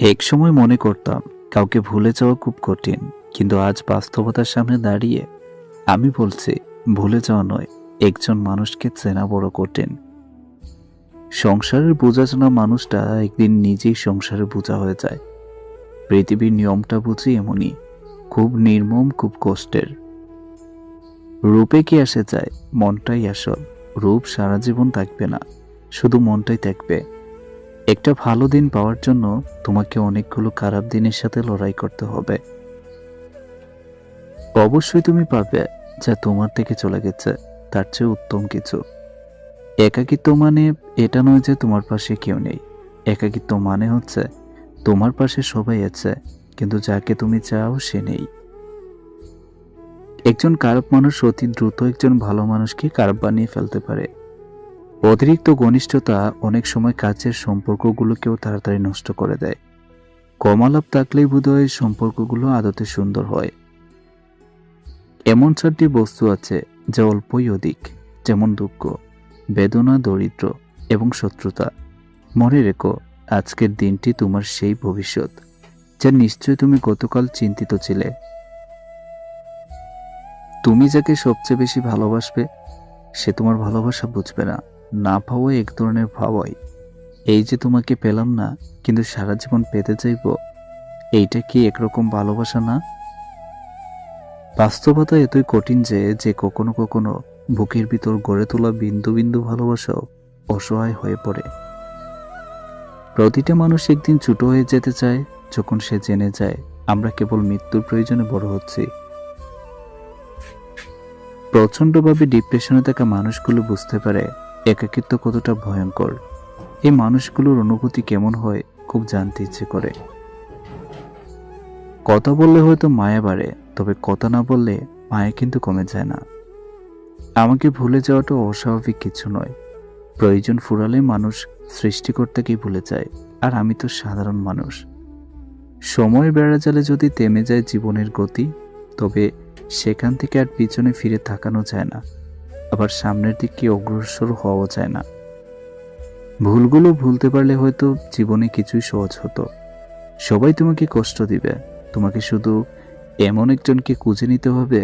এক সময় মনে করতাম কাউকে ভুলে যাওয়া খুব কঠিন, কিন্তু আজ বাস্তবতার সামনে দাঁড়িয়ে আমি বলছি ভুলে যাওয়া নয়, একজন মানুষকে চেনা বড় কঠিন। সংসারের বোঝা জানা মানুষটা একদিন নিজেই সংসারে বোঝা হয়ে যায়। পৃথিবীর নিয়মটা বুঝি এমনই, খুব নির্মম, খুব কষ্টের। রূপে কি আসে যায়, মনটাই আসল। রূপ সারা জীবন থাকবে না, শুধু মনটাই থাকবে। একটা ভালো দিন পাওয়ার জন্য তোমাকে অনেকগুলো খারাপ দিনের সাথে লড়াই করতে হবে। অবশ্যই তুমি পাবে যা তোমার থেকে চলে গেছে, তার চেয়ে উত্তম কিছু। একাকিত্ব মানে এটা নয় যে তোমার পাশে কেউ নেই। একাকিত্ব মানে হচ্ছে তোমার পাশে সবাই আছে, কিন্তু যাকে তুমি চাও সে নেই। একজন খারাপ মানুষ অতি দ্রুত একজন ভালো মানুষকে খারাপ বানিয়ে ফেলতে পারে। অতিরিক্ত ঘনিষ্ঠতা অনেক সময় কাছের সম্পর্কগুলোকেও তাড়াতাড়ি নষ্ট করে দেয়। কম আলাপ থাকলেই বোধহয় সম্পর্কগুলো আদতে সুন্দর হয়। এমন চারটি বস্তু আছে যা অল্পই অধিক, যেমন দুঃখ, বেদনা, দরিদ্র এবং শত্রুতা। মনে রেখো, আজকের দিনটি তোমার সেই ভবিষ্যৎ যা নিশ্চয় তুমি গতকাল চিন্তিত ছিলে। তুমি যাকে সবচেয়ে বেশি ভালোবাসবে সে তোমার ভালোবাসা বুঝবে না। না পাওয়া এক ধরনের ভাবাই, এই যে তোমাকে পেলাম না কিন্তু সারা জীবন পেতে চাইব, এইটা কি একরকম ভালোবাসা না? বাস্তবতা এতই কঠিন যে যে কখনো কখনো বুকের ভিতর গড়ে তোলা বিন্দু বিন্দু ভালোবাসাও অসহায় হয়ে পড়ে। প্রতিটা মানুষ একদিন ছোট হয়ে যেতে চায় যখন সে জেনে যায় আমরা কেবল মৃত্যুর প্রয়োজনে বড় হচ্ছি। প্রচণ্ডভাবে ডিপ্রেশনে থাকা মানুষগুলো বুঝতে পারে একাকিত্ব কতটা ভয়ঙ্কর। এই মানুষগুলোর অনুভূতি কেমন হয় খুব জানতে ইচ্ছে করে। কথা বললে হয়তো মায়া বাড়ে, তবে কথা না বললে মায়া কিন্তু কমে যায় না। আমাকে ভুলে যাওয়াটা অস্বাভাবিক কিছু নয়। প্রয়োজন ফুরালে মানুষ সৃষ্টিকর্তাকেই ভুলে যায়, আর আমি তো সাধারণ মানুষ। সময়ের বেড়াজালে যদি থেমে যায় জীবনের গতি, তবে সেখান থেকে আর পিছনে ফিরে তাকানো যায় না, আবার সামনের দিকে অগ্রসর হওয়া যায় না। ভুলগুলো ভুলতে পারলে হয়তো জীবনে কিছুই সহজ হতো। সবাই তোমাকে কষ্ট দিবে, তোমাকে শুধু এমন একজনকে খুঁজে নিতে হবে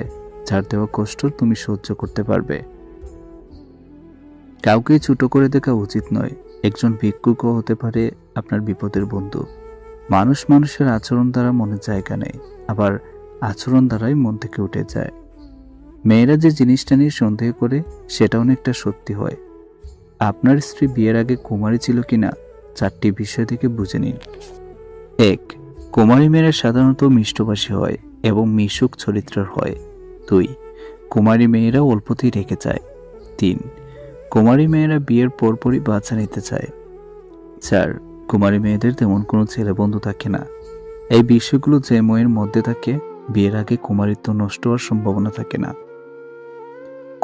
যার দেওয়া কষ্ট তুমি সহ্য করতে পারবে। কাউকে ছোট করে দেখা উচিত নয়। একজন ভিক্ষুকও হতে পারে আপনার বিপদের বন্ধু। মানুষ মানুষের আচরণ দ্বারা মনে জায়গা নেয়, আবার আচরণ দ্বারাই মন থেকে উঠে যায়। মেয়েরা যে জিনিসটা নিয়ে সন্দেহ করে সেটা অনেকটা সত্যি হয়। আপনার স্ত্রী বিয়ের আগে কুমারী ছিল কিনা চারটি বিষয় থেকে বুঝে নিন। 1. কুমারী মেয়েরা সাধারণত মিষ্টভাষী হয় এবং মিশুক চরিত্রের হয়। 2. কুমারী মেয়েরা অল্পতেই রেখে যায়। 3. কুমারী মেয়েরা বিয়ের পরপরই বাচ্চা নিতে চায়। 4. কুমারী মেয়েদের তেমন কোনো ছেলে বন্ধু থাকে না। এই বিষয়গুলো যে মেয়ের মধ্যে থাকে বিয়ের আগে কুমারিত্ব নষ্ট হওয়ার সম্ভাবনা থাকে না।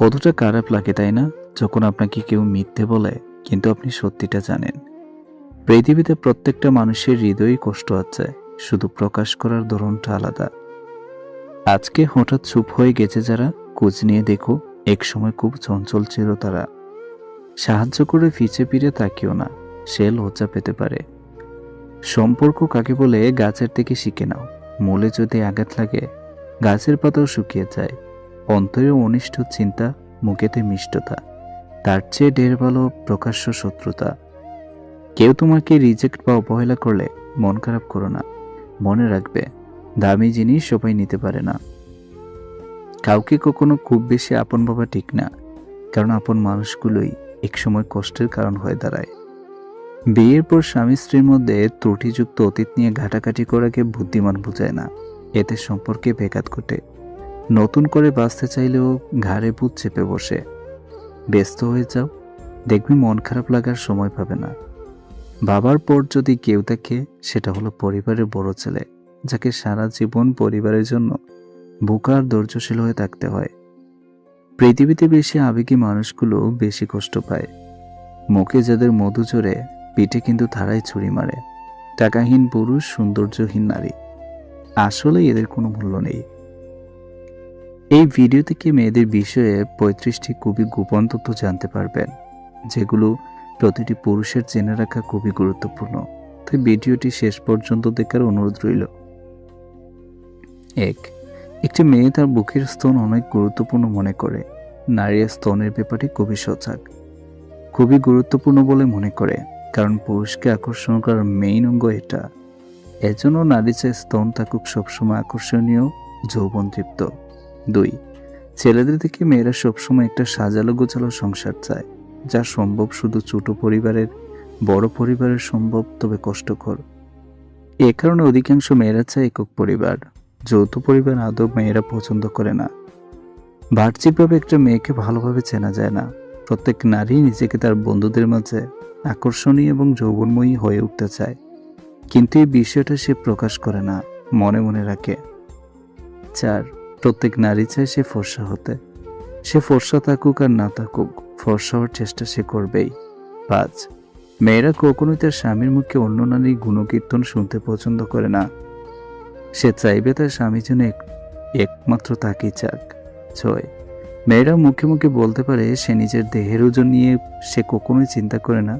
কতটা খারাপ লাগে তাই না, যখন আপনাকে কেউ মিথ্যে বলে কিন্তু আপনি সত্যিটা জানেন। পৃথিবীতে প্রত্যেকটা মানুষের হৃদয়ে কষ্ট আছে, শুধু প্রকাশ করার ধরনটা আলাদা। আজকে হঠাৎ চুপ হয়ে গেছে যারা, খোঁজ নিয়ে দেখো এক সময় খুব চঞ্চল ছিল তারা। সাহায্য করে ফিরে ফিরে তাকিও না, সে লজ্জা পেতে পারে। সম্পর্ক কাকে বলে গাছের থেকে শিখে নাও। মূলে যদি আঘাত লাগে গাছের পাতাও শুকিয়ে যায়। অন্তরে অনিষ্ট চিন্তা, মুখেতে মিষ্টতা, তার চেয়ে ঢের ভালো প্রকাশ্য শত্রুতা। কেউ তোমাকে রিজেক্ট বা অবহেলা করলে মন খারাপ করো না। মনে রাখবে, দামি জিনিস সবাই নিতে পারে না। কাউকে কখনো খুব বেশি আপন ভাবা ঠিক না, কারণ আপন মানুষগুলোই একসময় কষ্টের কারণ হয়ে দাঁড়ায়। বিয়ের পর স্বামী স্ত্রীর মধ্যে ত্রুটিযুক্ত অতীত নিয়ে ঘাটাঘাটি করাকে বুদ্ধিমান বোঝায় না, এতে সম্পর্কে ব্যাঘাত ঘটে। নতুন করে বাঁচতে চাইলেও ঘাড়ে ভূত চেপে বসে। ব্যস্ত হয়ে যাও, দেখবি মন খারাপ লাগার সময় পাবে না। বাবার পর যদি কেউ থাকে সেটা হলো পরিবারের বড় ছেলে, যাকে সারা জীবন পরিবারের জন্য বোকা আর ধৈর্যশীল হয়ে থাকতে হয়। পৃথিবীতে বেশি আবেগী মানুষগুলো বেশি কষ্ট পায়। মুখে যাদের মধু চড়ে, পিঠে কিন্তু তারাই ছুরি মারে। টাকাহীন পুরুষ, সৌন্দর্যহীন নারী, আসলে এদের কোনো মূল্য নেই। এই ভিডিও থেকে মেয়েদের বিষয়ে 35টি খুবই গোপন তথ্য জানতে পারবেন, যেগুলো প্রতিটি পুরুষের জেনে রাখা খুবই গুরুত্বপূর্ণ। তাই ভিডিওটি শেষ পর্যন্ত দেখার অনুরোধ রইল। একটি মেয়ে তার বুকের স্তন অনেক গুরুত্বপূর্ণ মনে করে। নারীর স্তনের ব্যাপারে খুবই সজাগ, খুবই গুরুত্বপূর্ণ বলে মনে করে, কারণ পুরুষকে আকর্ষণ করার মেইন অঙ্গ এটা। এজন্য নারী চায় স্তন থাকুক সবসময় আকর্ষণীয়, যৌবনতৃপ্ত। 2, ছেলেদের থেকে মেয়েরা সবসময় একটা সাজালো গোছালো সংসার চায়, যা সম্ভব শুধু ছোট পরিবারের, বড় পরিবারের সম্ভব, তবে কষ্টকর। এ কারণে অধিকাংশ মেয়েরা চায় একক পরিবার। যৌথ পরিবার আদৌ মেয়েরা পছন্দ করে না। বাহ্যিকভাবে একটা মেয়েকে ভালোভাবে চেনা যায় না। প্রত্যেক নারী নিজেকে তার বন্ধুদের মাঝে আকর্ষণীয় এবং যৌবনময়ী হয়ে উঠতে চায়, কিন্তু এই বিষয়টা সে প্রকাশ করে না, মনে মনে রাখে। 4, প্রত্যেক নারী চায় সে ফর্সা হতে। সে ফর্সা থাকুক আর না থাকুক, ফর্সা হওয়ার চেষ্টা সে করবেই। 5, মেয়েরা কখনোই তার স্বামীর মুখে অন্য নারীর গুণকীর্তন শুনতে পছন্দ করে না। সে চাইবে তার স্বামী যেন একমাত্র তাকেই চাক। 6, মেয়েরা মুখে মুখে বলতে পারে সে নিজের দেহের ওজন নিয়ে সে কখনোই চিন্তা করে না,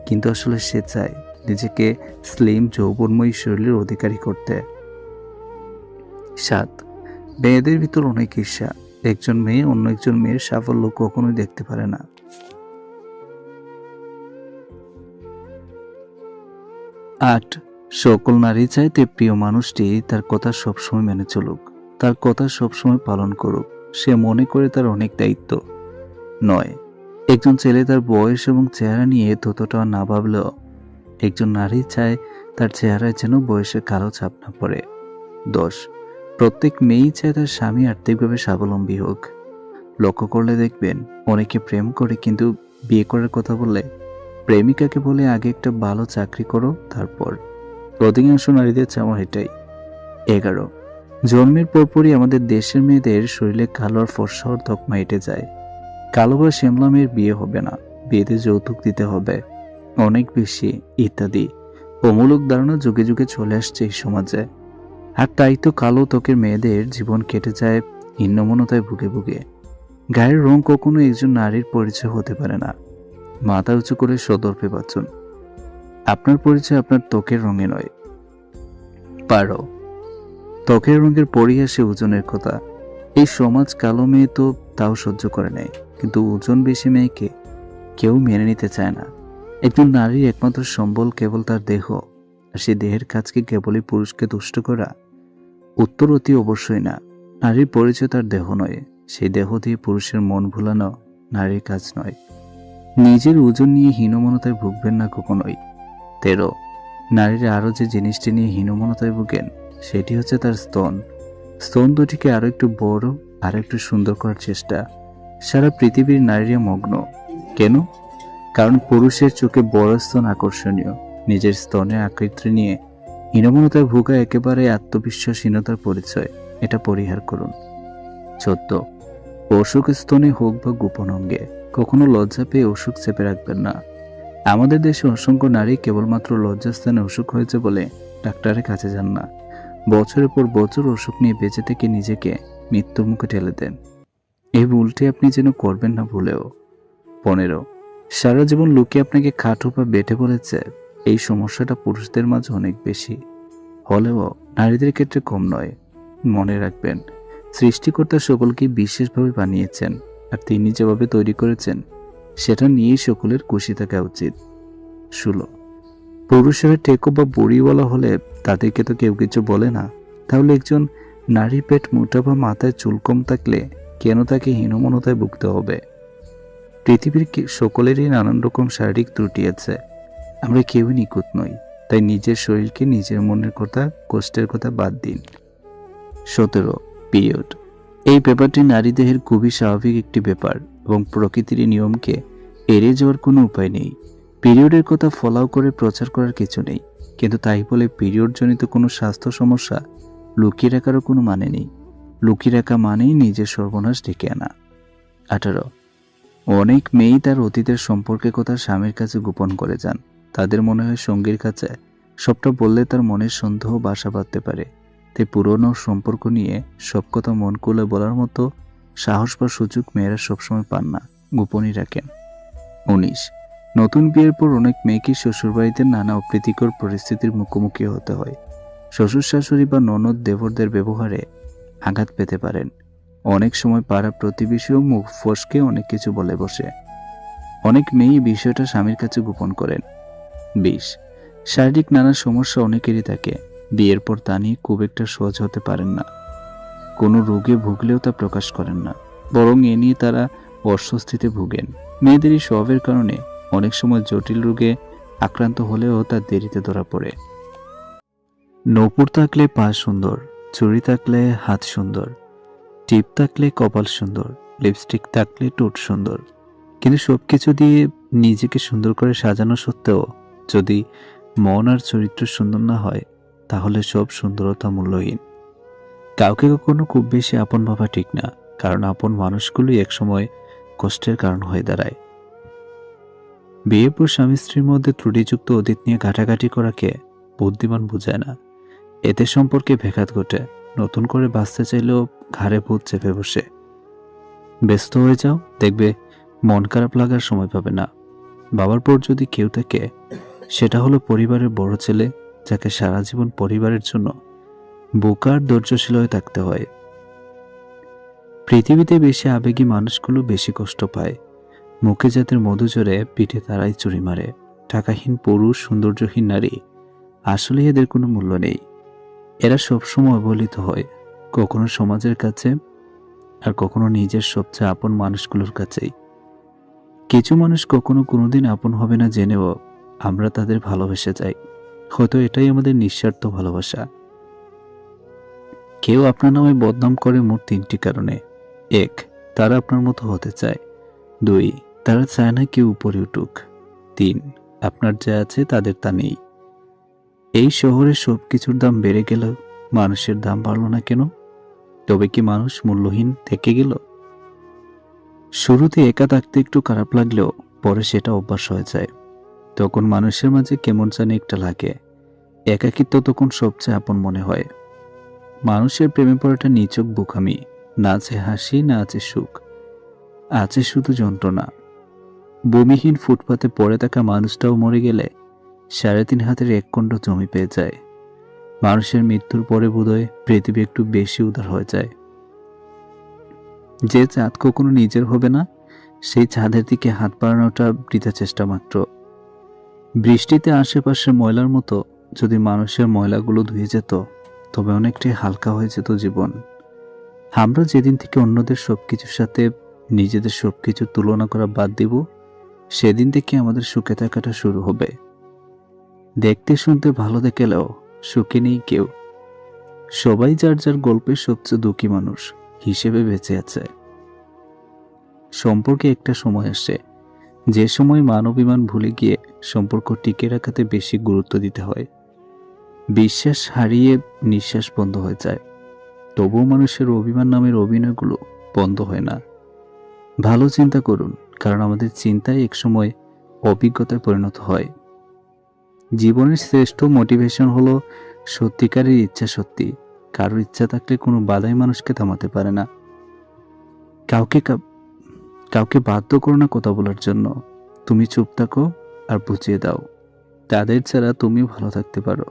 কিন্তু আসলে সে চায় নিজেকে স্লিম যৌবনময়ী শরীরের অধিকারী করতে। 7, মেয়েদের ভিতর অনেক ঈর্ষা। একজন মেয়ে অন্য একজন মেয়ের সাফল্য কখনোই দেখতে পারে না। 8, সকল নারী চায় তার প্রিয় মানুষটি তার কথা সবসময় মেনে চলুক, তার কথা সবসময় পালন করুক। সে মনে করে তার অনেক দায়িত্ব। 9, একজন ছেলে তার বয়স এবং চেহারা নিয়ে ততটা না ভাবলেও একজন নারী চায় তার চেহারায় যেন বয়সের কালো ছাপ না পড়ে। 10, প্রত্যেক মেয়েই চায় তার স্বামী আর্থিকভাবে স্বাবলম্বী হোক। লক্ষ্য করলে দেখবেন অনেকে প্রেম করে, কিন্তু বিয়ে করার কথা বললে প্রেমিকাকে বলে আগে একটা ভালো চাকরি করো তারপর। অধিকাংশ নারীদের চাওয়া এটাই। 11, জন্মের পরপরই আমাদের দেশের মেয়েদের শরীরে কালো আর ফর্সা হওয়ার তকমা এঁটে যায়। কালো বা শ্যামলা মেয়ের বিয়ে হবে না, বিয়েতে যৌতুক দিতে হবে অনেক বেশি, ইত্যাদি অমূলক ধারণা যুগে যুগে চলে আসছে এই সমাজে। আর তাই তো কালো ত্বকের মেয়েদের জীবন কেটে যায় হীনমন্যতায় ভুগে ভুগে। গায়ের রং কখনো একজন নারীর পরিচয় হতে পারে না। মাথা উঁচু করে সদর্পে বাঁচুন। আপনার পরিচয় আপনার ত্বকের রঙে নয়। 12, ত্বকের রঙের পরই আসে ওজনের কথা। এই সমাজ কালো মেয়ে তো তাও সহ্য করে নেয়, কিন্তু ওজন বেশি মেয়েকে কেউ মেনে নিতে চায় না। একজন নারীর একমাত্র সম্বল কেবল তার দেহ, আর সেই দেহের কাজকে কেবলই পুরুষকে তুষ্ট করা? উত্তর অতি অবশ্যই না। নারীর পরিচয় তার দেহ নয়, সেই দেহ দিয়ে পুরুষের মন ভুলানো নারীর কাজ নয়। নিজের ওজন নিয়ে হীনমন্যতায় ভুগবেন না কখনোই। 13, নারীরা আরও যে জিনিসটি নিয়ে হীনমন্যতায় ভুগেন সেটি হচ্ছে তার স্তন। স্তন দুটিকে আরো একটু বড় আর একটু সুন্দর করার চেষ্টা। সারা পৃথিবীর নারীরা মগ্ন। কেন? কারণ পুরুষের চোখে বড় স্তন আকর্ষণীয়। নিজের স্তনের আকৃতি নিয়ে হীনমন্যতায় ভোগা একেবারে আত্মবিশ্বাসহীনতার পরিচয়। এটা পরিহার করুন। 14, অসুখ স্তনে হোক বা গোপন অঙ্গে কখনো লজ্জা পেয়ে অসুখ চেপে রাখবেন না। আমাদের দেশে অসংখ্য নারী কেবলমাত্র লজ্জাস্থানে অসুখ হয়েছে বলে ডাক্তারের কাছে যান না, বছরের পর বছর অসুখ নিয়ে বেঁচে থেকে নিজেকে মৃত্যুর মুখে ঠেলে দেন। এই ভুলটি আপনি যেন করবেন না ভুলেও। 15, সারা জীবন লোকে আপনাকে খাটো বা বেটে বলেছে। এই সমস্যাটা পুরুষদের মাঝে অনেক বেশি হলেও নারীদের ক্ষেত্রে কম নয়। মনে রাখবেন, সৃষ্টিকর্তা সকলকে বিশেষভাবে বানিয়েছেন, আর তিনি যেভাবে তৈরি করেছেন সেটা নিয়েই সকলের খুশি থাকা উচিত। 16, পুরুষেরা টেকো বা বুড়ি বলা হলে তাদেরকে তো কেউ কিছু বলে না, তাহলে একজন নারীর পেট মোটা বা মাথায় চুল কম থাকলে কেন তাকে হীনমন্যতায় ভুগতে হবে? পৃথিবীর সকলেরই নানান রকম শারীরিক ত্রুটি আছে, আমরা কেউই নিখুঁত নই। তাই নিজের শরীরকে, নিজের মনের কথা, কষ্টের কথা বাদ দিন। 17, পিরিয়ড। এই ব্যাপারটি নারী দেহের খুবই স্বাভাবিক একটি ব্যাপার এবং প্রকৃতির নিয়মকে এড়িয়ে যাওয়ার কোনো উপায় নেই। পিরিয়ডের কথা ফলাও করে প্রচার করার কিছু নেই, কিন্তু তাই বলে পিরিয়ডজনিত কোনো স্বাস্থ্য সমস্যা লুকিয়ে রাখারও কোনো মানে নেই। লুকিয়ে রাখা মানেই নিজের সর্বনাশ ডেকে আনা। 18, অনেক মেয়েই তার অতীতের সম্পর্কের কথা স্বামীর কাছে গোপন করে যান। তাদের মনে হয় সঙ্গীর কাছে সবটা বললে তার মনের সন্দেহ বাসা বাঁধতে পারে, তাই পুরনো সম্পর্ক নিয়ে সব কথা মন খুলে বলার মতো সাহস বা সুযোগ মেয়েরা সবসময় পান না, গোপনই রাখেন। 19, নতুন বিয়ের পর অনেক মেয়েকে শ্বশুরবাড়িতে নানা অপ্রীতিকর পরিস্থিতির মুখোমুখি হতে হয়। শ্বশুর শাশুড়ি বা ননদ দেবরদের ব্যবহারে আঘাত পেতে পারেন। অনেক সময় পাড়া প্রতিবেশীও মুখ ফসকে অনেক কিছু বলে বসে। অনেক মেয়েই বিষয়টা স্বামীর কাছে গোপন করেন। 20 শারীরিক নানা সমস্যা অনেকেরই থাকে। বিয়ের পর তা নিয়ে খুব একটা সহজ হতে পারেন না। কোনো রোগে ভুগলেও তা প্রকাশ করেন না, বরং এ নিয়ে তারা অস্বস্তিতে ভুগেন। মেয়েদের এই স্বভাবের কারণে অনেক সময় জটিল রোগে আক্রান্ত হলেও তা দেরিতে ধরা পড়ে। নূপুর থাকলে পা সুন্দর, চুড়ি থাকলে হাত সুন্দর, টিপ থাকলে কপাল সুন্দর, লিপস্টিক থাকলে ঠোঁট সুন্দর। কিন্তু সবকিছু দিয়ে নিজেকে সুন্দর করে সাজানো সত্ত্বেও যদি মন আর চরিত্র সুন্দর না হয়, তাহলে সব সুন্দরতা মূল্যহীন। কাউকে কখনো খুব বেশি আপন ভাবা ঠিক না, কারণ আপন মানুষগুলোই একসময় কষ্টের কারণ হয়ে দাঁড়ায়। বিয়ের পর স্বামী স্ত্রীর মধ্যে ত্রুটিযুক্ত অতীত নিয়ে ঘাটাঘাটি করাকে বুদ্ধিমান বোঝায় না। এতে সম্পর্কে ব্যাঘাত ঘটে। নতুন করে বাঁচতে চাইলেও ঘাড়ে ভূত চেপে বসে। ব্যস্ত হয়ে যাও, দেখবে মন খারাপ লাগার সময় পাবে না। বাবার পর যদি কেউ থাকে, সেটা হলো পরিবারের বড় ছেলে, যাকে সারা জীবন পরিবারের জন্য বোকার ধৈর্যশীল হয়ে থাকতে হয়। পৃথিবীতে বেশি আবেগী মানুষগুলো বেশি কষ্ট পায়। মুখে যাদের মধু ঝরে, পিঠে তারাই চুরি মারে। টাকাহীন পুরুষ, সৌন্দর্যহীন নারী, আসলে এদের কোনো মূল্য নেই। এরা সবসময় অবহেলিত হয়, কখনো সমাজের কাছে আর কখনো নিজের সবচেয়ে আপন মানুষগুলোর কাছেই। কিছু মানুষ কখনো কোনোদিন আপন হবে না জেনেও আমরা তাদের ভালোবেসে যাই। হয়তো এটাই আমাদের নিঃস্বার্থ ভালোবাসা। কেউ আপনার নামে বদনাম করে মোট 3টি কারণে। 1, তারা আপনার মতো হতে চায়। 2, তারা চায় না কেউ উপরে উঠুক। 3, আপনার যা আছে তাদের তা নেই। এই শহরে সবকিছুর দাম বেড়ে গেল, মানুষের দাম বাড়ল না কেন? তবে কি মানুষ মূল্যহীন থেকে গেল? শুরুতে একা থাকতে একটু খারাপ লাগলেও পরে সেটা অভ্যাস হয়ে যায়। তখন মানুষের মাঝে কেমন জানি একটা লাগে। একাকিত্ব তখন সবচেয়ে আপন মনে হয়। মানুষের প্রেমে পড়াটা নিছক বোকামি। না আছে হাসি, না আছে সুখ, আছে শুধু যন্ত্রণা। ভূমিহীন ফুটপাতে পড়ে থাকা মানুষটাও মরে গেলে 3.5 হাতের 1 খণ্ড জমি পেয়ে যায়। মানুষের মৃত্যুর পরে বোধহয় পৃথিবী একটু বেশি উদার হয়ে যায়। যে চাঁদ কখনো নিজের হবে না, সেই চাঁদের দিকে হাত বাড়ানোটা বৃথা চেষ্টা মাত্র। বৃষ্টিতে আশেপাশে ময়লার মতো যদি মানুষের ময়লাগুলো ধুয়ে যেত, তবে অনেকটাই হালকা হয়ে যেত জীবন। আমরা যেদিন থেকে অন্যদের সবকিছুর সাথে নিজেদের সবকিছু তুলনা করা বাদ দিব, সেদিন থেকে আমাদের সুখে থাকাটা শুরু হবে। দেখতে শুনতে ভালো দেখালেও সুখে নেই কেউ। সবাই যার যার গল্পের সবচেয়ে দুঃখী মানুষ হিসেবে বেঁচে আছে। সম্পর্কে একটা সময় আসে, যে সময় মান অভিমান ভুলে গিয়ে সম্পর্ক টিকে রাখাতে বেশি গুরুত্ব দিতে হয়। বিশ্বাস হারিয়ে নিঃশ্বাস বন্ধ হয়ে যায়। তবুও মানুষের অভিমান নামের অভিনয়গুলো বন্ধ হয় না। ভালো চিন্তা করুন, কারণ আমাদের চিন্তাই একসময় অভিজ্ঞতায় পরিণত হয়। জীবনের শ্রেষ্ঠ মোটিভেশন হলো সত্যিকারের ইচ্ছা শক্তি। কারোর ইচ্ছা থাকলে কোনো বাধাই মানুষকে থামাতে পারে না। কাউকে কাউকে বাধ্য করো না কথা বলার জন্য। তুমি চুপ থাকো আর বুঝিয়ে দাও, তাদের ছাড়া তুমিও ভালো থাকতে পারো।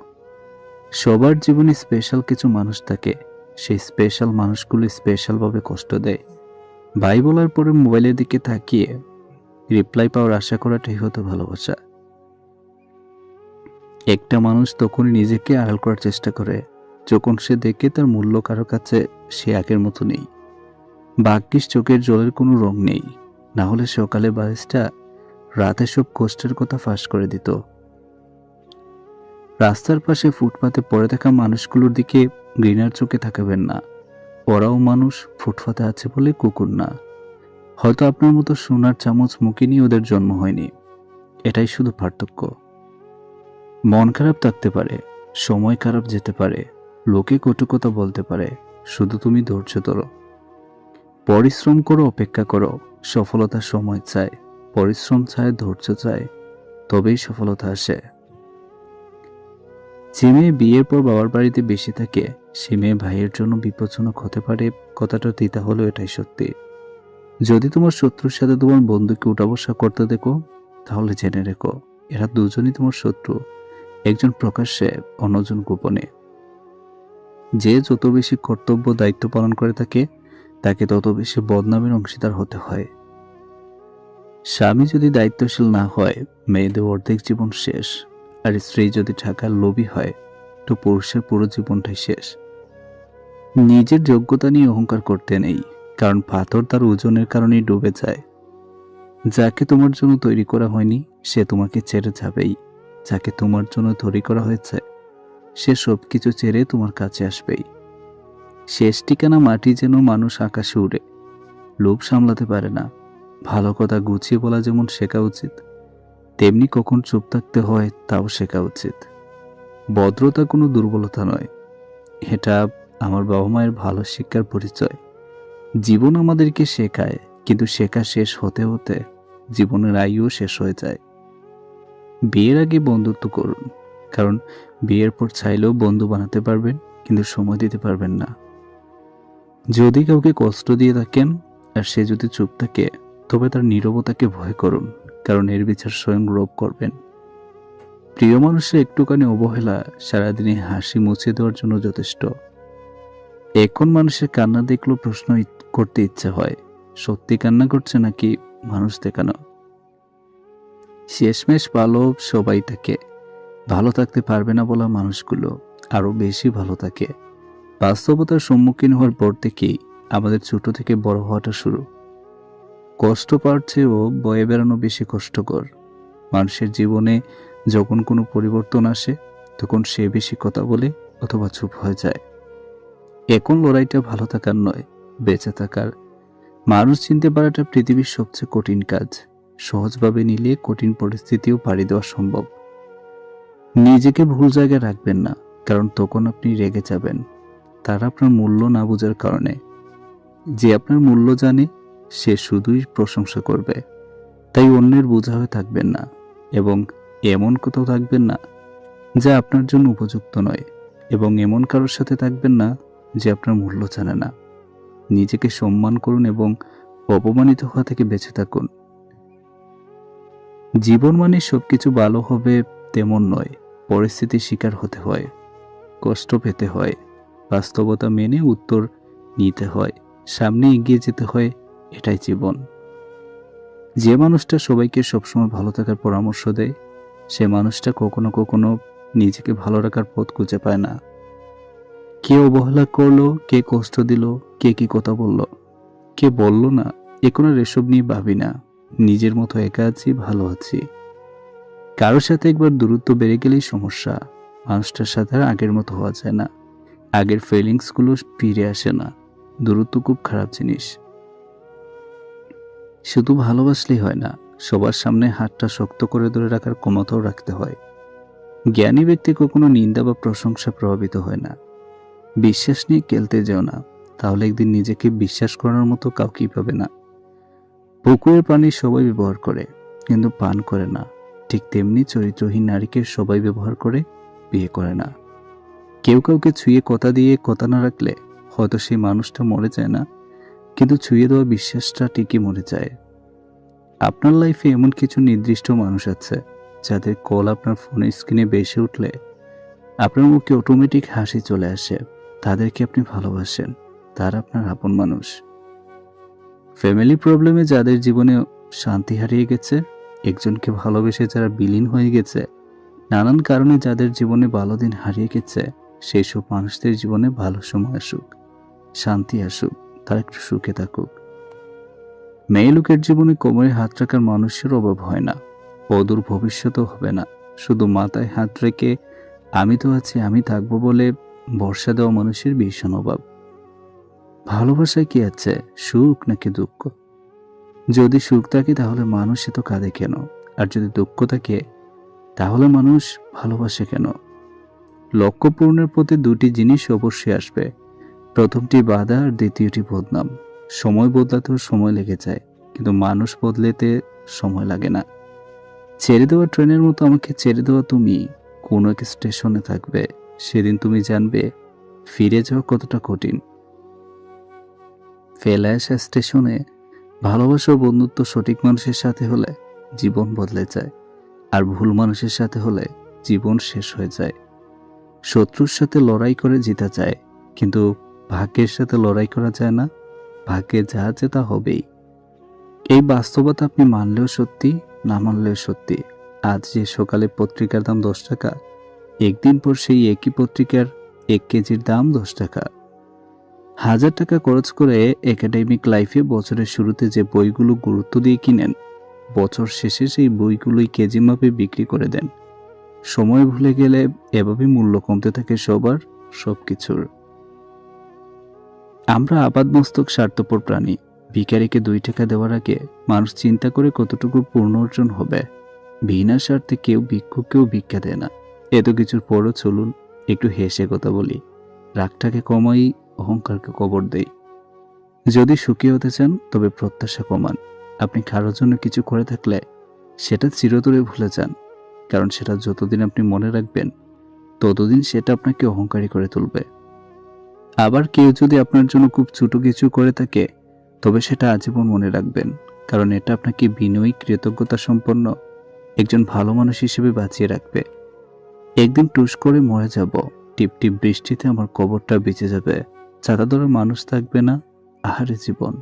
সবার জীবনে স্পেশাল কিছু মানুষ থাকে, সেই স্পেশাল মানুষগুলো স্পেশালভাবে কষ্ট দেয়। ভাই বলার পরে মোবাইলের দিকে তাকিয়ে রিপ্লাই পাওয়ার আশা করাটাই হতো ভালোবাসা। একটা মানুষ তখনই নিজেকে আড়াল করার চেষ্টা করে যখন সে দেখে তার মূল্য কারো কাছে সে আগের মতো নেই। ভাগ্যিস চোখের জলের কোনো রং নেই, না হলে সকালে বারিশটা রাতে সব কষ্টের কথা ফাঁস করে দিত। রাস্তার পাশে ফুটপাতে পড়ে থাকা মানুষগুলোর দিকে ঘৃণার চোখে তাকাবেন না। ওরাও মানুষ, ফুটপাতে আছে বলে কুকুর না। হয়তো আপনার মতো সোনার চামচ মুখে নিয়ে ওদের জন্ম হয়নি, এটাই শুধু পার্থক্য। মন খারাপ থাকতে পারে, সময় খারাপ যেতে পারে, লোকে কটু কথা বলতে পারে, শুধু তুমি ধৈর্য ধরো। পরিশ্রম করো, অপেক্ষা করো। সফলতা সময় চায়, পরিশ্রম চায়, ধৈর্য চায়, তবেই সফলতা আসে। যে মেয়ে বিয়ের পর বাবার বাড়িতে বেশি থাকে, সে মেয়ে ভাইয়ের জন্য বিপজ্জনক হতে পারে। কথাটা তিতা হলেও এটাই সত্যি। যদি তোমার শত্রুর সাথে তোমার বন্ধুকে উঠা বসা করতে দেখো, তাহলে জেনে রেখো, এরা দুজনই তোমার শত্রু। একজন প্রকাশ্যে, অন্যজন গোপনে। যে যত বেশি কর্তব্য দায়িত্ব পালন করে থাকে, তাকে তত বেশি বদনামের অংশীদার হতে হয়। স্বামী যদি দায়িত্বশীল না হয়, মেয়েদের অর্ধেক জীবন শেষ। আর স্ত্রী যদি টাকার লোভী হয়, তো পুরুষের পুরো জীবনটাই শেষ। নিজের যোগ্যতা নিয়ে অহংকার করতে নেই, কারণ পাথর তার ওজনের কারণেই ডুবে যায়। যাকে তোমার জন্য তৈরি করা হয়নি, সে তোমাকে ছেড়ে যাবেই। যাকে তোমার জন্য তৈরি করা হয়েছে, সে সবকিছু ছেড়ে তোমার কাছে আসবেই। শেষ ঠিকানা মাটি, যেন মানুষ আকাশে উড়ে। লোভ সামলাতে পারে না। ভালো কথা গুছিয়ে বলা যেমন শেখা উচিত, তেমনি কখন চুপ থাকতে হয় তাও শেখা উচিত। ভদ্রতা কোনো দুর্বলতা নয়, এটা আমার বাবা মায়ের ভালো শিক্ষার পরিচয়। জীবন আমাদেরকে শেখায়, কিন্তু শেখা শেষ হতে হতে জীবনের আয়ুও শেষ হয়ে যায়। বিয়ের আগে বন্ধুত্ব করুন, কারণ বিয়ের পর চাইলেও বন্ধু বানাতে পারবেন, কিন্তু সময় দিতে পারবেন না। যদি কাউকে কষ্ট দিয়ে থাকেন আর সে যদি চুপ থাকে, তবে তার নীরবতাকে ভয় করুন, কারণ এর বিচার স্বয়ং রব করবেন। প্রিয় মানুষের একটুখানি অবহেলা সারাদিনে হাসি মুছে দেওয়ার জন্য যথেষ্ট। এখন মানুষের কান্না দেখলেও প্রশ্ন করতে ইচ্ছে হয়, সত্যি কান্না করছে নাকি মানুষ দেখানো। শেষমেশ ভালো সবাই থাকে, ভালো থাকতে পারবে না বলা মানুষগুলো আরো বেশি ভালো থাকে। বাস্তবতার সম্মুখীন হওয়ার পর থেকেই আমাদের ছোট থেকে বড় হওয়াটা শুরু। কষ্ট পাওয়ার চেয়েও বয়ে বেড়ানো বেশি কষ্টকর। মানুষের জীবনে যখন কোনো পরিবর্তন আসে, তখন সে বেশি কথা বলে অথবা চুপ হয়ে যায়। এখন লড়াইটা ভালো থাকার নয়, বেঁচে থাকার। মানুষ চিনতে পারাটা পৃথিবীর সবচেয়ে কঠিন কাজ। সহজভাবে নিলে কঠিন পরিস্থিতিও পাড়ি দেওয়া সম্ভব। নিজেকে ভুল জায়গায় রাখবেন না, কারণ তখন আপনি রেগে যাবেন। তারা আপনার মূল্য না বোঝার কারণে। যে আপনার মূল্য জানে, সে শুধুই প্রশংসা করবে। তাই অন্যের বোঝা হয়ে থাকবেন না, এবং এমন কোথাও থাকবেন না যা আপনার জন্য উপযুক্ত নয়, এবং এমন কারোর সাথে থাকবেন না যে আপনার মূল্য জানে না। নিজেকে সম্মান করুন এবং অপমানিত হওয়া থেকে বেঁচে থাকুন। জীবন মানে সবকিছু ভালো হবে তেমন নয়। পরিস্থিতির শিকার হতে হয়, কষ্ট পেতে হয়, বাস্তবতা মেনে উত্তর নিতে হয়, সামনে এগিয়ে যেতে হয়। এটাই জীবন। যে মানুষটা সবাইকে সবসময় ভালো থাকার পরামর্শ দেয়, সে মানুষটা কখনো কখনো নিজেকে ভালো রাখার পথ খুঁজে পায় না। কে অবহেলা করলো, কে কষ্ট দিল, কে কি কথা বলল, কে বলল না, এখন আর এসব নিয়ে ভাবি না। নিজের মতো একা আছি, ভালো আছি। কারোর সাথে একবার দূরত্ব বেড়ে গেলেই সমস্যা। মানুষটার সাথে আর আগের মতো হওয়া যায় না। আগের ফিলিংসগুলো ফিরে আসে না। দূরত্ব খুব খারাপ জিনিস। শুধু ভালোবাসলেই হয় না, সবার সামনে হাতটা শক্ত করে ধরে রাখার ক্ষমতাও রাখতে হয়। জ্ঞানী ব্যক্তি কখনো নিন্দা বা প্রশংসা প্রভাবিত হয় না। বিশ্বাস নিয়ে খেলতে যেও না, তাহলে একদিন নিজেকে বিশ্বাস করার মতো কাউকেই পাবে না। পুকুরের পানি সবাই ব্যবহার করে, কিন্তু পান করে না। ঠিক তেমনি চরিত্রহীন নারীকে সবাই ব্যবহার করে, বিয়ে করে না। কেউ কাউকে ছুঁয়ে কথা দিয়ে কথা না রাখলে হয়তো সেই মানুষটা মরে যায় না, কিন্তু ছুঁয়ে দেওয়া বিশ্বাসটা ঠিকই মরে যায়। আপনার লাইফে এমন কিছু নির্দিষ্ট মানুষ আছে, যাদের কল আপনার ফোনের স্ক্রিনে ভেসে উঠলে আপনার মুখে অটোমেটিক হাসি চলে আসে। তাদেরকে আপনি ভালোবাসেন, তারা আপনার আপন মানুষ। ফ্যামিলি প্রবলেমে যাদের জীবনে শান্তি হারিয়ে গেছে, একজনকে ভালোবেসে যারা বিলীন হয়ে গেছে, নানান কারণে যাদের জীবনে ভালো দিন হারিয়ে গেছে, সেই সব মানুষদের জীবনে ভালো সময় আসুক, শান্তি আসুক, তারা একটু সুখে থাকুক। মেয়ে লোকের জীবনে কোমরে হাত রাখার মানুষের অভাব হয় না, অদূর ভবিষ্যতও হবে না। শুধু মাথায় হাত রেখে আমি তো আছি, আমি থাকবো বলে ভরসা দেওয়া মানুষের ভীষণ অভাব। ভালোবাসায় কি আছে, সুখ নাকি দুঃখ? যদি সুখ থাকে তাহলে মানুষ এত কাঁদে কেন? আর যদি দুঃখ থাকে তাহলে মানুষ ভালোবাসে কেন? লক্ষ্য পূরণের প্রতি দুটি জিনিস অবশ্যই আসবে। প্রথমটি বাধা আর দ্বিতীয়টি বদনাম। সময় বদলাতেও সময় লেগে যায়, কিন্তু মানুষ বদলেতে সময় লাগে না। ছেড়ে দেওয়া ট্রেনের মতো আমাকে ছেড়ে দেওয়া তুমি কোনো এক স্টেশনে থাকবে। সেদিন তুমি জানবে ফিরে যাওয়া কতটা কঠিন। ফেলে আসা স্টেশনে ভালোবাসা ও বন্ধুত্ব সঠিক মানুষের সাথে হলে জীবন বদলে যায়। আর ভুল মানুষের সাথে হলে জীবন শেষ হয়ে যায়। শত্রুর সাথে লড়াই করে জিতা যায়, কিন্তু ভাগ্যের সাথে লড়াই করা যায় না। ভাগ্যে যা আছে তা হবেই। এই বাস্তবতা আপনি মানলেও সত্যি, না মানলেও সত্যি। আজ যে সকালে পত্রিকার দাম 10 টাকা, একদিন পর সেই একই পত্রিকার 1 কেজির দাম 10 টাকা। 1000 টাকা খরচ করে একাডেমিক লাইফে বছরের শুরুতে যে বইগুলো গুরুত্ব দিয়ে কিনেন, বছর শেষে সেই বইগুলোই কেজি মাপে বিক্রি করে দেন। সময় ভুলে গেলে এভাবে মূল্য কমতে থাকে সবার, সবকিছুর। আমরা আপাদমস্তক স্বার্থপর প্রাণী। ভিখারিকে 2 টাকা দেওয়ার আগে মানুষ চিন্তা করে কতটুকু পূর্ণ অর্জন হবে। বিনা স্বার্থে কেউ ভিক্ষুককেও ভিক্ষা দেয় না। এত কিছুর পরও চলুন একটু হেসে কথা বলি। রাগটাকে কমাই, অহংকারকে কবর দেই। যদি সুখী হতে চান তবে প্রত্যাশা কমান। আপনি কারোর জন্য কিছু করে থাকলে সেটা চিরতরে ভুলে যান, কারণ সেটা যতদিন আপনি মনে রাখবেন ততদিন সেটা আপনাকে অহংকারী করে তুলবে। আবার কেউ যদি আপনার জন্য খুব ছোট কিছু করে থাকে তবে সেটা আজীবন মনে রাখবেন, কারণ এটা আপনাকে বিনয়ী, কৃতজ্ঞতা সম্পন্ন একজন ভালো মানুষ হিসেবে বাঁচিয়ে রাখবে। একদিন টুস করে মরে যাব, টিপ টিপ বৃষ্টিতে আমার কবরটা বেঁচে যাবে, ছাতা ধরা মানুষ থাকবে না। আহারে জীবন।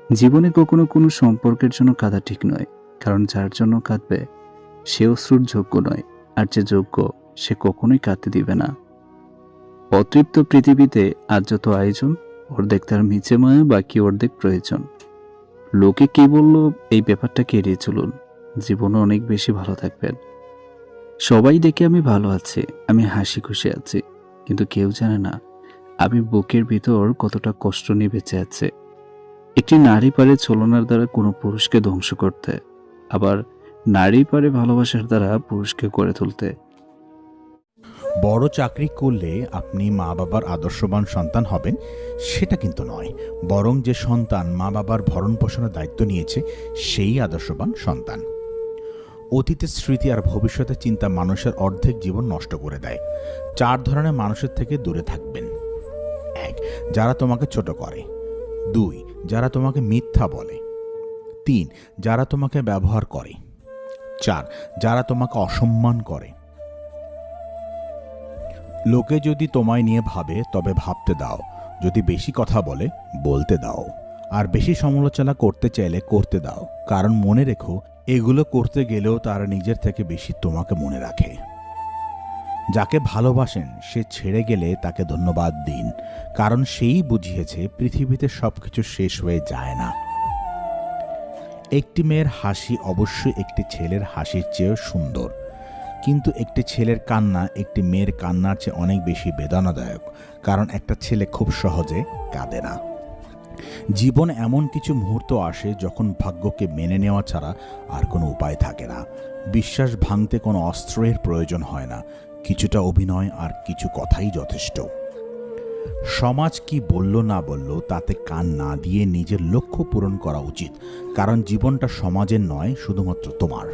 জীবনে কখনো কোনো সম্পর্কের জন্য কাঁদা ঠিক নয়, কারণ যার জন্য কাঁদবে সে অশ্রুর যোগ্য নয়, আর যে যোগ্য সে কখনোই কাঁদতে দিবে না। অতৃপ্ত পৃথিবীতে আজ যত আয়োজন, অর্ধেক তার মিছে মায়া, বাকি অর্ধেক প্রয়োজন। লোকে কি বলল এই ব্যাপারটাকে এড়িয়ে চলুন, জীবনে অনেক বেশি ভালো থাকবেন। সবাই দেখে আমি ভালো আছি, আমি হাসি খুশি আছি, কিন্তু কেউ জানে না আমি বুকের ভিতর কতটা কষ্ট নিয়ে বেঁচে আছে। একটি নারী পারে ছলনার দ্বারা কোনো পুরুষকে ধ্বংস করতে, আবার নারী পারে ভালোবাসার দ্বারা পুরুষকে গড়ে তুলতে। বড় চাকরি করলে আপনি মা বাবার আদর্শবান সন্তান হবেন সেটা কিন্তু নয়, বরং যে সন্তান মা বাবার ভরণ পোষণের দায়িত্ব নিয়েছে সেই আদর্শবান সন্তান। অতীতের স্মৃতি আর ভবিষ্যতের চিন্তা মানুষের অর্ধেক জীবন নষ্ট করে দেয়। 4 ধরনের মানুষের থেকে দূরে থাকবেন। 1. যারা তোমাকে ছোট করে। 2. যারা তোমাকে মিথ্যা বলে। 3. যারা তোমাকে ব্যবহার করে। 4. যারা তোমাকে অসম্মান করে। লোকে যদি তোমায় নিয়ে ভাবে তবে ভাবতে দাও, যদি বেশি কথা বলে বলতে দাও, আর বেশি সমালোচনা করতে চাইলে করতে দাও, কারণ মনে রেখো এগুলো করতে গেলেও তারা নিজের থেকে বেশি তোমাকে মনে রাখে। যাকে ভালোবাসেন সে ছেড়ে গেলে তাকে ধন্যবাদ দিন, কারণ সেই বুঝিয়েছে পৃথিবীতে সবকিছু শেষ হয়ে যায় না। একটি মেয়ের হাসি অবশ্যই একটি ছেলের হাসির চেয়েও সুন্দর, কিন্তু একটি ছেলের কান্না একটি মেয়ের কান্নার চেয়ে অনেক বেশি বেদনাদায়ক, কারণ একটা ছেলে খুব সহজে কাঁদে না। জীবন এমন কিছু মুহূর্ত আসে যখন ভাগ্যকে মেনে নেওয়া ছাড়া আর কোনো উপায় থাকে না। বিশ্বাস ভাঙতে কোনো অস্ত্রের প্রয়োজন হয় না, কিছুটা অভিনয় আর কিছু কথাই যথেষ্ট। সমাজ কি বলল না বলল তাতে কান না দিয়ে নিজের লক্ষ্য পূরণ করা উচিত, কারণ জীবনটা সমাজের নয়, শুধুমাত্র তোমার।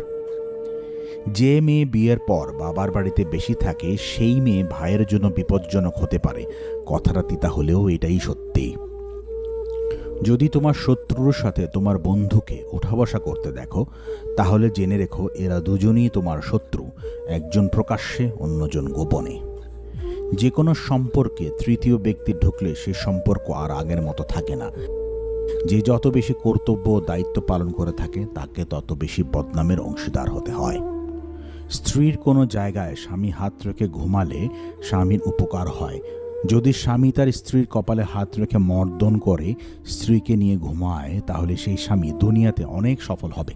যে মেয়ে বিয়ের পর বাবার বাড়িতে বেশি থাকে সেই মেয়ে ভাইয়ের জন্য বিপজ্জনক হতে পারে। কথাটা তিতা হলেও এটাই সত্যি। যদি তোমার শত্রুর সাথে তোমার বন্ধুকে উঠা বসা করতে দেখো তাহলে জেনে রেখো এরা দুজনই তোমার শত্রু, একজন প্রকাশ্যে অন্যজন গোপনে। যে কোনো সম্পর্কে তৃতীয় ব্যক্তি ঢুকলে সে সম্পর্ক আর আগের মতো থাকে না। যে যত বেশি কর্তব্য ও দায়িত্ব পালন করে থাকে তাকে তত বেশি বদনামের অংশীদার হতে হয়। স্ত্রীর কোনো জায়গায় স্বামী হাত রেখে ঘুমালে স্বামীর উপকার হয়। যদি স্বামী তার স্ত্রীর কপালে হাত রেখে মর্দন করে স্ত্রীকে নিয়ে ঘুমায় তাহলে সেই স্বামী দুনিয়াতে অনেক সফল হবে।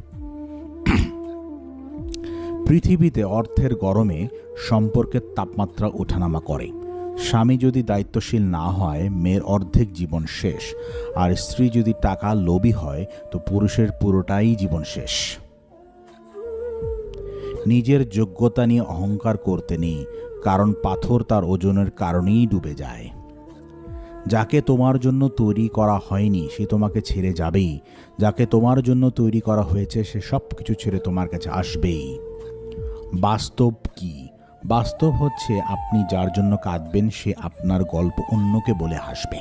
পৃথিবীতে অর্থের গরমে সম্পর্কের তাপমাত্রা ওঠানামা করে। স্বামী যদি দায়িত্বশীল না হয় মেয়ের অর্ধেক জীবন শেষ, আর স্ত্রী যদি টাকা লোভী হয় তো পুরুষের পুরোটাই জীবন শেষ। নিজের যোগ্যতা নিয়ে অহংকার করতে নেই, কারণ পাথর তার ওজনের কারণেই ডুবে যায়। যাকে তোমার জন্য তৈরি করা হয়নি সে তোমাকে ছেড়ে যাবেই, যাকে তোমার জন্য তৈরি করা হয়েছে সে সব কিছু ছেড়ে তোমার কাছে আসবেই। বাস্তব কি? বাস্তব হচ্ছে আপনি যার জন্য কাঁদবেন সে আপনার গল্প অন্যকে বলে হাসবে।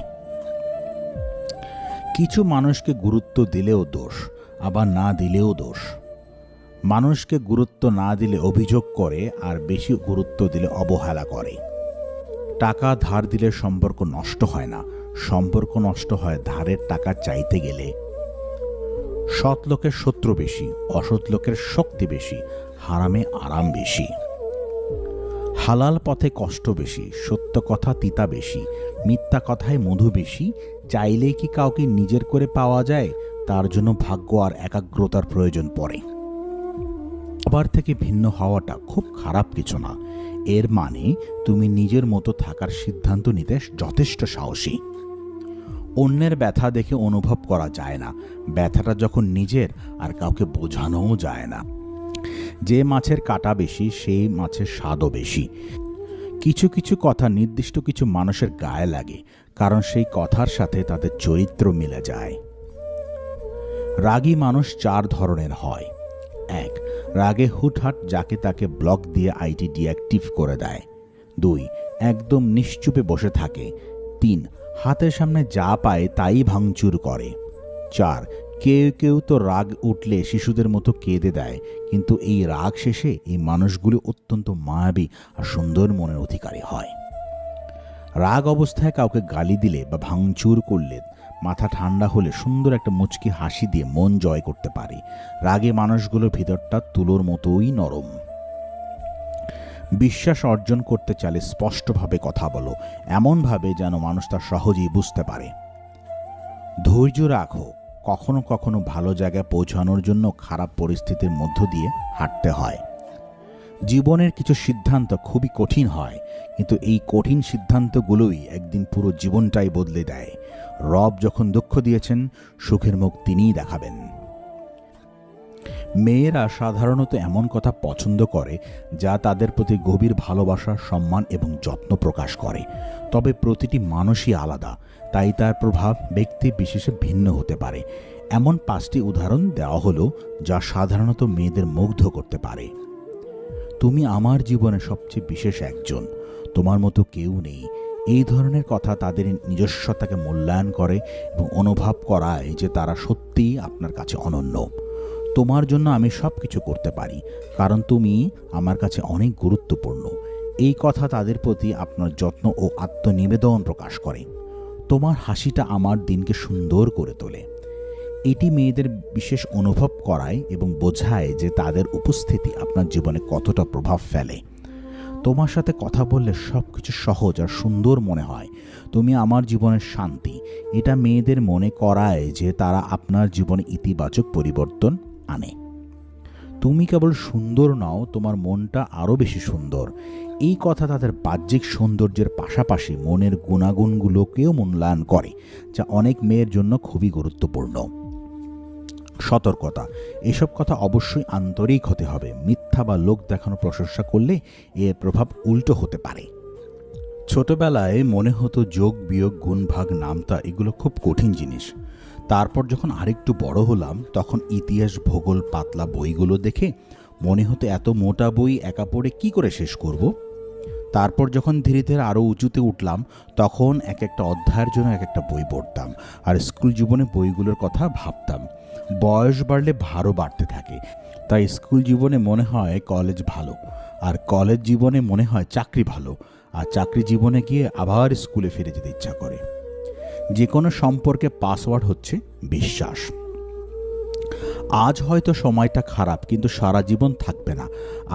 কিছু মানুষকে গুরুত্ব দিলেও দোষ, আবার না দিলেও দোষ। মানুষকে গুরুত্ব না দিলে অভিযোগ করে, আর বেশি গুরুত্ব দিলে অবহেলা করে। টাকা ধার দিলে সম্পর্ক নষ্ট হয় না, সম্পর্ক নষ্ট হয় ধারের টাকা চাইতে গেলে। সৎ লোকের শত্রু বেশি, অসৎ লোকের শক্তি বেশি, হারামে আরাম বেশি। হালাল পথে কষ্ট বেশি, সত্য কথা তিতা বেশি, মিথ্যা কথায় মধু বেশি। চাইলেই কি কাউকে নিজের করে পাওয়া যায়? তার জন্য ভাগ্য আর একাগ্রতার প্রয়োজন পড়ে। সবার থেকে ভিন্ন হওয়াটা খুব খারাপ কিছু না, এর মানে তুমি নিজের মতো থাকার সিদ্ধান্ত নিতে যথেষ্ট সাহসী। অন্যের ব্যথা দেখে অনুভব করা যায় না, ব্যথাটা যখন নিজের আর কাউকে বোঝানোও যায় না। যে মাছের কাঁটা বেশি সেই মাছের স্বাদও বেশি। কিছু কিছু কথা নির্দিষ্ট কিছু মানুষের গায়ে লাগে, কারণ সেই কথার সাথে তাদের চরিত্র মিলে যায়। রাগী মানুষ 4 ধরনের হয়। 1. রাগে হুটহাট যাকে তাকে ব্লক দিয়ে আইডি ডিঅ্যাক্টিভ করে দেয়। 2. একদম নিশ্চুপে বসে থাকে। 3. হাতের সামনে যা পায় তাই ভাঙচুর করে। 4. কেউ কেউ তো রাগ উঠলে শিশুদের মতো কেঁদে দেয়, কিন্তু এই রাগ শেষে এই মানুষগুলো অত্যন্ত মায়াবী আর সুন্দর মনের অধিকারী হয়। রাগ অবস্থায় কাউকে গালি দিলে বা ভাঙচুর করলে মাথা ঠান্ডা হলে সুন্দর একটা মুচকি হাসি দিয়ে মন জয় করতে পারে। রাগে মানুষগুলোর ভিতরটা তুলোর মতোই নরম। বিশ্বাস অর্জন করতে চাইলে স্পষ্টভাবে কথা বলো, এমনভাবে যেন মানুষ তা সহজেই বুঝতে পারে। ধৈর্য রাখো, কখনো কখনো ভালো জায়গায় পৌঁছানোর জন্য খারাপ পরিস্থিতির মধ্য দিয়ে হাঁটতে হয়। জীবনের কিছু সিদ্ধান্ত খুবই কঠিন হয়, কিন্তু এই কঠিন সিদ্ধান্তগুলোই একদিন পুরো জীবনটাই বদলে দেয়। রব যখন দুঃখ দিয়েছেন, সুখের মুখ তিনিই দেখাবেন। মেয়েরা সাধারণত এমন কথা পছন্দ করে যা তাদের প্রতি গভীর ভালোবাসা, সম্মান এবং যত্ন প্রকাশ করে। তবে প্রতিটি মানুষই আলাদা, তাই তার প্রভাব ব্যক্তি বিশেষে ভিন্ন হতে পারে। এমন 5টি উদাহরণ দেওয়া হলো যা সাধারণত মেয়েদের মুগ্ধ করতে পারে। তুমি আমার জীবনে সবচেয়ে বিশেষ একজন, তোমার মতো কেউ নেই। এই ধরনের কথা তাদের নিজস্বতাকে মূল্যায়ন করে এবং অনুভব করায় যে তারা সত্যিই আপনার কাছে অনন্য। তোমার জন্য আমি সব কিছু করতে পারি, কারণ তুমি আমার কাছে অনেক গুরুত্বপূর্ণ। এই কথা তাদের প্রতি আপনার যত্ন ও আত্মনিবেদন প্রকাশ করে। তোমার হাসিটা আমার দিনকে সুন্দর করে তোলে। এটি মেয়েদের বিশেষ অনুভব করায় এবং বোঝায় যে তাদের উপস্থিতি আপনার জীবনে কতটা প্রভাব ফেলে। তোমার সাথে কথা বললে সব কিছু সহজ আর সুন্দর মনে হয়। তুমি আমার জীবনের শান্তি। এটা মেয়েদের মনে করায় যে তারা আপনার জীবনে ইতিবাচক পরিবর্তন আনে। তুমি কেবল সুন্দর নও, তোমার মনটা আরও বেশি সুন্দর। এই কথা তাদের বাহ্যিক সৌন্দর্যের পাশাপাশি মনের গুণাগুণগুলোকেও মূল্যায়ন করে, যা অনেক মেয়ের জন্য খুবই গুরুত্বপূর্ণ। সতর্কতা, এসব কথা অবশ্যই আন্তরিক হতে হবে। মিথ্যা বা লোক দেখানো প্রশংসা করলে এর প্রভাব উল্টো হতে পারে। ছোটবেলায় মনে হতো যোগ বিয়োগ গুণ ভাগ নামতা এগুলো খুব কঠিন জিনিস। তারপর যখন আরেকটু বড় হলাম, তখন ইতিহাস ভূগোল পাতলা বইগুলো দেখে মনে হতো এত মোটা বই একা পড়ে কি করে শেষ করব। তারপর যখন ধীরে ধীরে আরও উঁচুতে উঠলাম, তখন এক একটা অধ্যায়ের জন্য এক একটা বই পড়তাম, আর স্কুল জীবনে বইগুলোর কথা ভাবতাম। বয়স বাড়লে ভারও বাড়তে থাকে, তাই স্কুল জীবনে মনে হয় কলেজ ভালো, আর কলেজ জীবনে মনে হয় চাকরি ভালো, আর চাকরি জীবনে গিয়ে আবার স্কুলে ফিরে যেতে ইচ্ছা করে। যে কোনো সম্পর্কে পাসওয়ার্ড হচ্ছে বিশ্বাস। আজ হয়তো সময়টা খারাপ, কিন্তু সারা জীবন থাকবে না।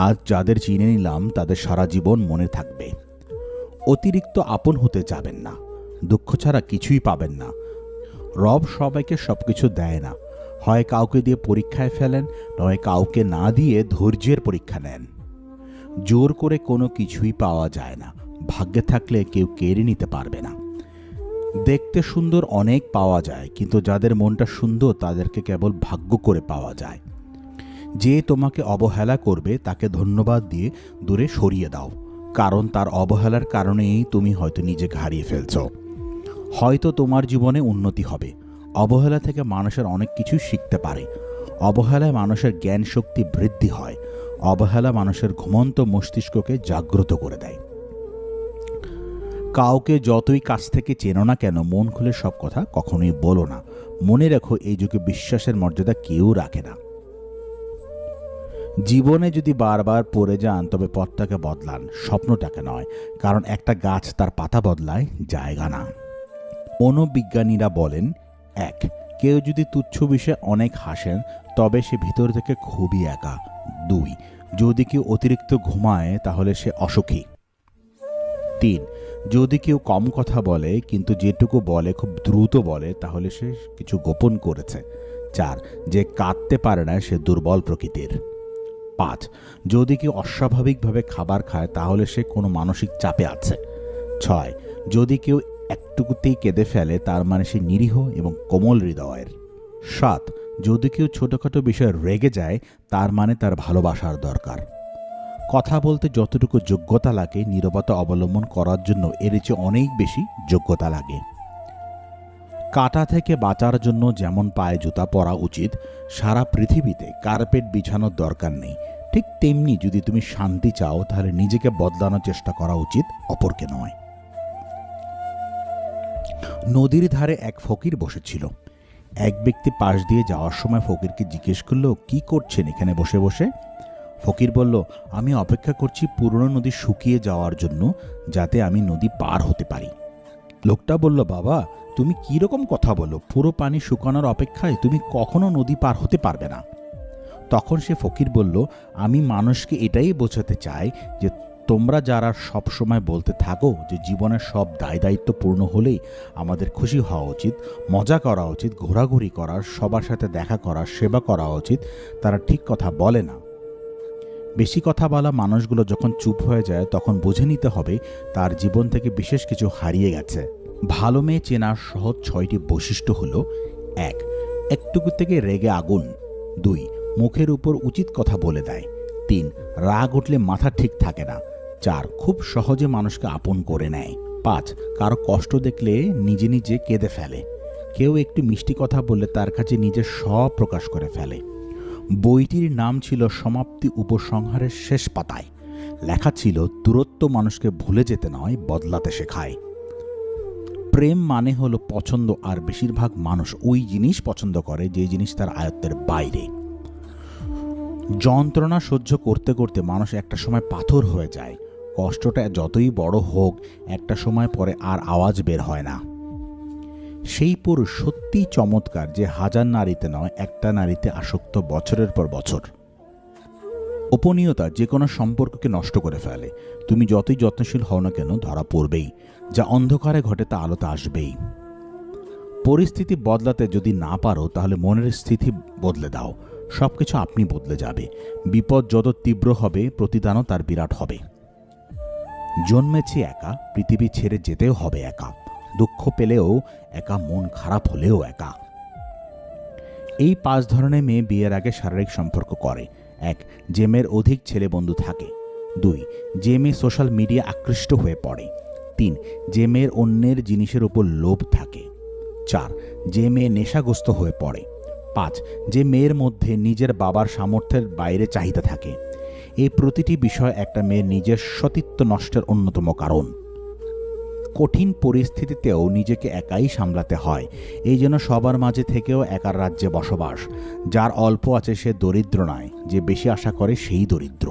আজ যাদের চিনে নিলাম তাদের সারা জীবন মনে থাকবে। অতিরিক্ত আপন হতে যাবেন না, দুঃখ ছাড়া কিছুই পাবেন না। রব সবাইকে সবকিছু দেয় না, হয় কাউকে দিয়ে পরীক্ষায় ফেলেন, নয় কাউকে না দিয়ে ধৈর্যের পরীক্ষা নেন। জোর করে কোনো কিছুই পাওয়া যায় না, ভাগ্যে থাকলে কেউ কেড়ে নিতে পারবে না। দেখতে সুন্দর অনেক পাওয়া যায়, কিন্তু যাদের মনটা সুন্দর তাদেরকে কেবল ভাগ্য করে পাওয়া যায়। যে তোমাকে অবহেলা করবে তাকে ধন্যবাদ দিয়ে দূরে সরিয়ে দাও, কারণ তার অবহেলার কারণেই তুমি হয়তো নিজেকে হারিয়ে ফেলছ। হয়তো তোমার জীবনে উন্নতি হবে। অবহেলা থেকে মানুষের অনেক কিছু শিখতে পারে। অবহেলায় মানুষের জ্ঞান শক্তি বৃদ্ধি হয়। অবহেলা মানুষের ঘুমন্ত মস্তিষ্ককে জাগ্রত করে দেয়। কাউকে যতই কাছ থেকে চেনো না কেন, মন খুলে সব কথা কখনোই বলো না। মনে রেখো, এই যুগে বিশ্বাসের মর্যাদা কেউ রাখে না। জীবনে যদি বারবার পড়ে যান তবে পথটাকে বদলান, স্বপ্নটাকে নয়, কারণ একটা গাছ তার পাতা বদলায়, জায়গা না। মনোবিজ্ঞানীরা বলেন, 1. কেউ যদি তুচ্ছ বিষয়ে অনেক হাসেন তবে সে ভিতর থেকে খুবই একা। 2. যদি কেউ অতিরিক্ত ঘুমায় তাহলে সে অসুখী। 3. যদি কেউ কম কথা বলে কিন্তু যেটুকু বলে খুব দ্রুত বলে তাহলে সে কিছু গোপন করেছে। 4. যে কাঁদতে পারে না সে দুর্বল প্রকৃতির। 5. যদি কেউ অস্বাভাবিকভাবে খাবার খায় তাহলে সে কোনো মানসিক চাপে আছে। 6. যদি কেউ একটুকুতেই কেঁদে ফেলে তার মানে সে নিরীহ এবং কোমল হৃদয়ের। 7. যদি কেউ ছোটখাটো বিষয়ে রেগে যায় তার মানে তার ভালোবাসার দরকার। কথা বলতে যতটুকু যোগ্যতা লাগে নীরবতা অবলম্বন করার জন্য এর চেয়ে অনেক বেশি যোগ্যতা লাগে। কাঁটা থেকে বাঁচার জন্য যেমন পায়ে জুতা পরা উচিত, সারা পৃথিবীতে কার্পেট বিছানোর দরকার নেই, ঠিক তেমনি যদি তুমি শান্তি চাও তাহলে নিজেকে বদলানোর চেষ্টা করা উচিত, অপরকে নয়। নদীর ধারে এক ফকির বসেছিল। এক ব্যক্তি পাশ দিয়ে যাওয়ার সময় ফকিরকে জিজ্ঞেস করলো, কি করছেন এখানে বসে বসে? ফকির বলল, আমি অপেক্ষা করছি পুরনো নদী শুকিয়ে যাওয়ার জন্য, যাতে আমি নদী পার হতে পারি। লোকটা বলল, বাবা তুমি কি রকম কথা বলো? পুরো পানি শুকানোর অপেক্ষায় তুমি কখনো নদী পার হতে পারবে না। তখন সে ফকির বলল, আমি মানুষকে এটাই বোঝাতে চাই যে তোমরা যারা সব সময় বলতে থাকো যে জীবনের সব দায় দায়িত্ব পূর্ণ হলেই আমাদের খুশি হওয়া উচিত, মজা করা উচিত, ঘোরাঘুরি করার, সবার সাথে দেখা করার, সেবা করা উচিত, তারা ঠিক কথা বলে না। বেশি কথা বলা মানুষগুলো যখন চুপ হয়ে যায় তখন বুঝে নিতে হবে তার জীবন থেকে বিশেষ কিছু হারিয়ে গেছে। ভালো মেয়ে চেনার সহজ 6টি বৈশিষ্ট্য হলো: 1. একটুকু থেকে রেগে আগুন। 2. মুখের উপর উচিত কথা বলে দেয়। 3. রাগ উঠলে মাথা ঠিক থাকে না। 4. খুব সহজে মানুষকে আপন করে নেয়। 5. কারো কষ্ট দেখলে নিজে নিজে কেঁদে ফেলে। কেউ একটু মিষ্টি কথা বললে তার কাছে নিজের সব প্রকাশ করে ফেলে। বইটির নাম ছিল সমাপ্তি উপসংহারের শেষ পাতায়। লেখা ছিল, দূরত্ব মানুষকে ভুলে যেতে নয়, বদলাতে শেখায়। প্রেম মানে হলো পছন্দ, আর বেশিরভাগ মানুষ ওই জিনিস পছন্দ করে যে জিনিস তার আয়ত্তের বাইরে। যন্ত্রণা সহ্য করতে করতে মানুষ একটা সময় পাথর হয়ে যায়। কষ্টটা যতই বড় হোক একটা সময় পরে আর আওয়াজ বের হয় না। সেই পুরুষ সত্যিই চমৎকার যে হাজার নারীতে নয়, একটা নারীতে আসক্ত বছরের পর বছর। গোপনীয়তা যে কোনো সম্পর্ককে নষ্ট করে ফেলে। তুমি যতই যত্নশীল হও না কেন ধরা পড়বেই। যা অন্ধকারে ঘটে তা আলোতে আসবেই। পরিস্থিতি বদলাতে যদি না পারো তাহলে মনের স্থিতি বদলে দাও, সবকিছু আপনি বদলে যাবে। বিপদ যত তীব্র হবে প্রতিদানও তার বিরাট হবে। জন্মেছি একা, পৃথিবী ছেড়ে যেতেও হবে একা। দুঃখ পেলেও একা, মন খারাপ হলেও একা। এই 5 ধরনের মেয়ে বিয়ের আগে শারীরিক সম্পর্ক করে। 1. যে মেয়ের অধিক ছেলে বন্ধু থাকে। 2. যে মেয়ে সোশ্যাল মিডিয়া আকৃষ্ট হয়ে পড়ে। 3. যে মেয়ের অন্যের জিনিসের উপর লোভ থাকে। 4. যে মেয়ে নেশাগ্রস্ত হয়ে পড়ে। 5. যে মেয়ের মধ্যে নিজের বাবার সামর্থ্যের বাইরে চাহিদা থাকে। এই প্রতিটি বিষয় একটা মেয়ের নিজের সতীত্ব নষ্টের অন্যতম কারণ। কঠিন পরিস্থিতিতেও নিজেকে একাই সামলাতে হয়। এই জন্য সবার মাঝে থেকেও একার রাজ্যে বসবাস। যার অল্প আছে সে দরিদ্র নয়, যে বেশি আশা করে সেই দরিদ্র।